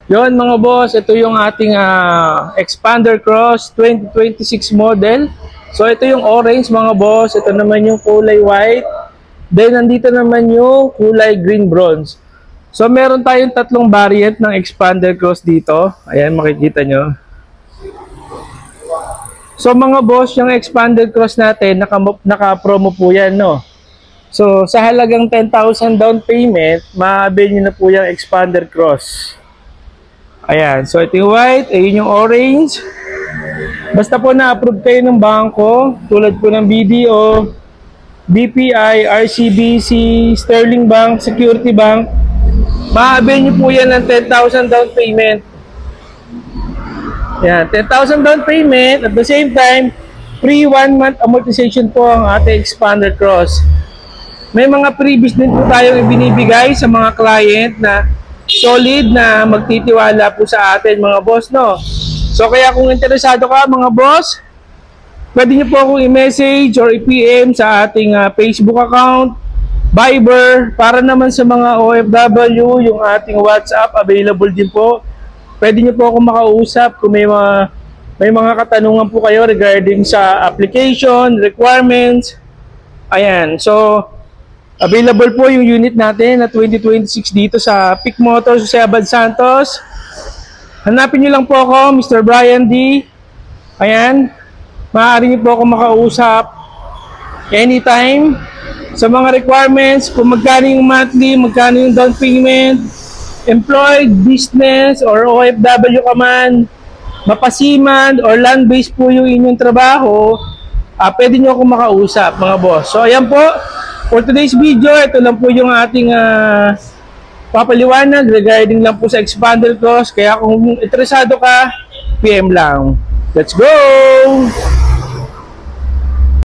Yon mga boss, ito yung ating Expander Cross 2026 model. So ito yung orange mga boss, ito naman yung kulay white. Then nandito naman yung kulay green bronze. So meron tayong tatlong variant ng Expander Cross dito. Ayan, makikita nyo. So mga boss, yung Expander Cross natin, naka-promo po yan, no? So sa halagang 10,000 down payment, maabil nyo na po yung Expander Cross. Ayan, so ito yung white, ayun yung orange. Basta po na-approve kayo ng bangko, tulad po ng BDO, BPI, RCBC, Sterling Bank, Security Bank, maaabay nyo po yan ng 10,000 down payment. Ayan, 10,000 down payment, at the same time, free 1 month amortization po ang ating Expander Cross. May mga freebies din po tayong ibinibigay sa mga client na solid na magtitiwala po sa atin mga boss, no? So kaya kung interesado ka mga boss, pwede nyo po akong i-message or i-PM sa ating Facebook account, Viber, para naman sa mga OFW, yung ating WhatsApp available din po. Pwede nyo po akong makausap kung may mga katanungan po kayo regarding sa application, requirements. Ayan, so available po yung unit natin na 2026 dito sa Peak Motors, Jose Abad Santos. Hanapin nyo lang po ako, Mr. Brian D. Ayan. Maaari nyo po ako makausap anytime. Sa mga requirements, kung magkano yung monthly, magkano yung down payment, employed, business, or OFW ka man, mapasiman, or land-based po yung inyong trabaho, pwede nyo ako makausap mga boss. So ayan po. For today's video, ito lang po yung ating papaliwanag regarding lang po sa Expander Cross. Kaya kung interesado ka, PM lang. Let's go!